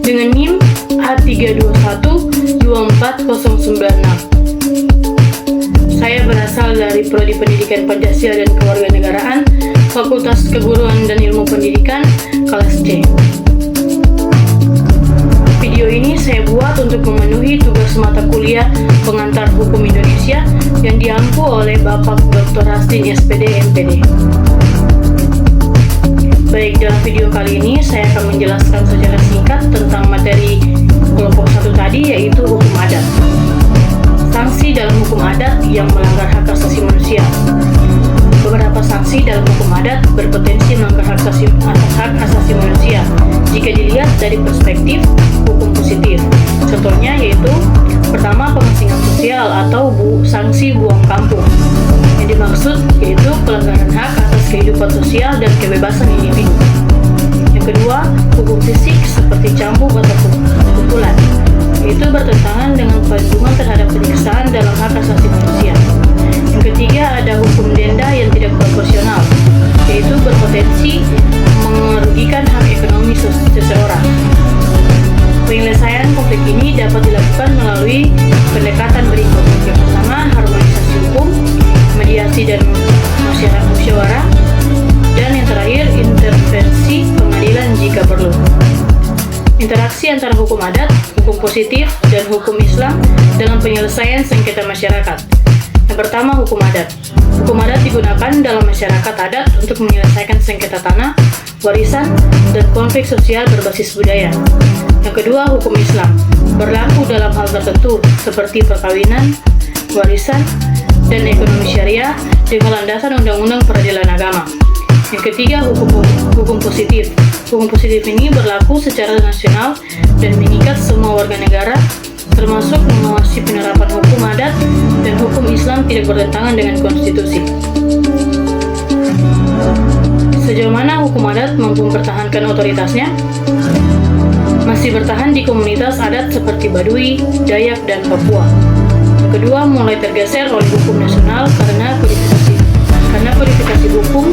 dengan NIM A321-24096. Saya berasal dari Prodi Pendidikan Pancasila dan Kewarganegaraan, Fakultas Keguruan dan Ilmu Pendidikan, kelas C. Video ini saya buat untuk memenuhi tugas mata kuliah pengantar hukum Indonesia yang diampu oleh Bapak Dr. Hasdin SPD MPD. Baik, dalam video kali ini saya akan menjelaskan secara singkat tentang materi kelompok 1 tadi, yaitu hukum adat. Sanksi dalam hukum adat yang melanggar hak asasi manusia. Beberapa sanksi dalam hukum adat berpotensi melanggar hak asasi manusia jika dilihat dari perspektif hukum positif. Contohnya yaitu pertama, pengasingan sosial atau sanksi buang kampung. Yang dimaksud yaitu pelanggaran hak atas kehidupan sosial dan kebebasan individu. Yang kedua, hukum fisik seperti cambuk atau pukulan, yaitu bertentangan dengan perlindungan terhadap penyiksaan dalam hak asasi manusia. Yang ketiga, ada hukum denda yang tidak proporsional, yaitu berpotensi merugikan hak ekonomi seseorang. Penyelesaian konflik ini dapat dilakukan melalui pendekatan berikut. Yang pertama, harmonisasi hukum, mediasi dan musyawarah, dan yang terakhir, intervensi pengadilan jika perlu. Interaksi antara hukum adat, hukum positif, dan hukum Islam dalam penyelesaian sengketa masyarakat. Yang pertama, hukum adat. Hukum adat digunakan dalam masyarakat adat untuk menyelesaikan sengketa tanah, warisan, dan konflik sosial berbasis budaya. Yang kedua, hukum Islam. Berlaku dalam hal tertentu seperti perkawinan, warisan, dan ekonomi syariah dengan landasan Undang-Undang Peradilan Agama. Yang ketiga, hukum positif. Hukum positif ini berlaku secara nasional dan mengikat semua warga negara, termasuk mengawasi penerapan hukum adat dan hukum Islam tidak bertentangan dengan konstitusi. Sejauh mana hukum adat mampu mempertahankan otoritasnya? Masih bertahan di komunitas adat seperti Baduy, Dayak, dan Papua. Yang kedua, mulai tergeser oleh hukum nasional karena kodifikasi hukum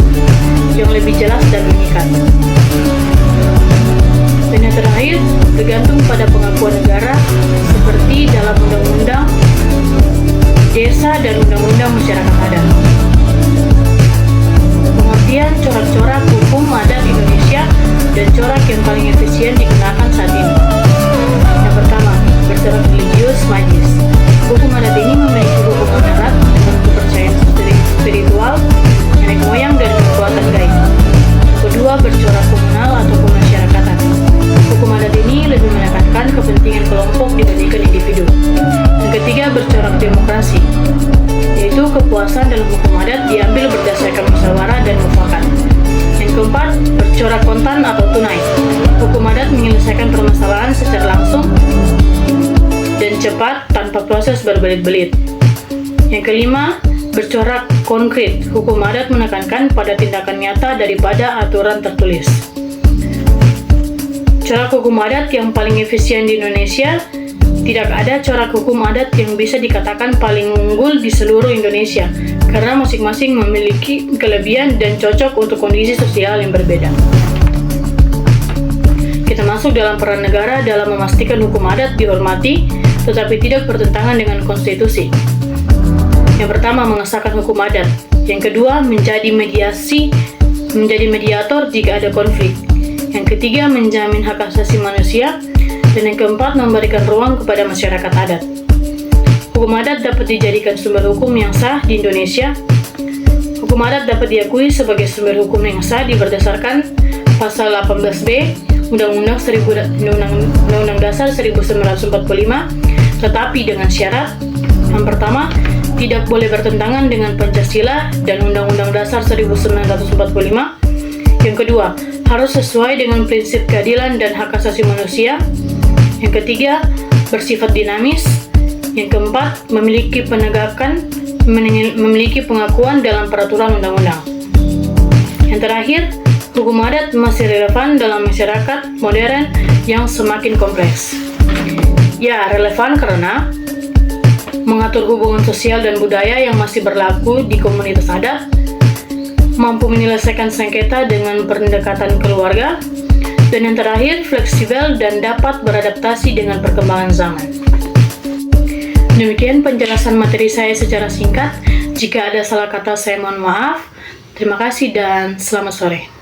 yang lebih jelas dan mengikat. Dan yang terakhir, bergantung pada pengakuan negara seperti dalam Undang-Undang Desa dan Undang-Undang Masyarakat Adat. Pengertian corak-corak hukum adat Indonesia dan corak yang paling efisien digunakan saat ini. Yang pertama, bercorak religius majis. Hukum adat ini memiliki hukum syarat dengan kepercayaan spiritual, nenek moyang, dan kekuatan gaib. Kedua, bercorak komunal atau kemasyarakatan. Hukum adat ini lebih menekankan kepentingan kelompok dibandingkan individu. Yang ketiga, bercorak demokrasi, yaitu kepuasan dalam hukum adat diambil berdasarkan musyawarah dan mufakat. Yang keempat, bercorak kontan atau tunai. Hukum adat menyelesaikan permasalahan secara langsung dan cepat tanpa proses berbelit-belit. Yang kelima, bercorak konkret. Hukum adat menekankan pada tindakan nyata daripada aturan tertulis. Corak hukum adat yang paling efisien di Indonesia. Tidak ada corak hukum adat yang bisa dikatakan paling unggul di seluruh Indonesia, karena masing-masing memiliki kelebihan dan cocok untuk kondisi sosial yang berbeda. Kita masuk dalam peran negara dalam memastikan hukum adat dihormati, tetapi tidak bertentangan dengan konstitusi. Yang pertama, mengesahkan hukum adat. Yang kedua, menjadi mediator jika ada konflik. Yang ketiga, menjamin hak asasi manusia. Dan yang keempat, memberikan ruang kepada masyarakat adat. Hukum adat dapat dijadikan sumber hukum yang sah di Indonesia. Hukum adat dapat diakui sebagai sumber hukum yang sah berdasarkan Pasal 18B Undang-Undang Dasar 1945, tetapi dengan syarat. Yang pertama, tidak boleh bertentangan dengan Pancasila dan Undang-Undang Dasar 1945. Yang kedua, harus sesuai dengan prinsip keadilan dan hak asasi manusia. Yang ketiga, bersifat dinamis. Yang keempat, memiliki pengakuan dalam peraturan undang-undang. Yang terakhir, hukum adat masih relevan dalam masyarakat modern yang semakin kompleks. Ya, relevan karena mengatur hubungan sosial dan budaya yang masih berlaku di komunitas adat, mampu menyelesaikan sengketa dengan pendekatan keluarga, Dan yang terakhir, fleksibel dan dapat beradaptasi dengan perkembangan zaman. Demikian penjelasan materi saya secara singkat. Jika ada salah kata, saya mohon maaf. Terima kasih dan selamat sore.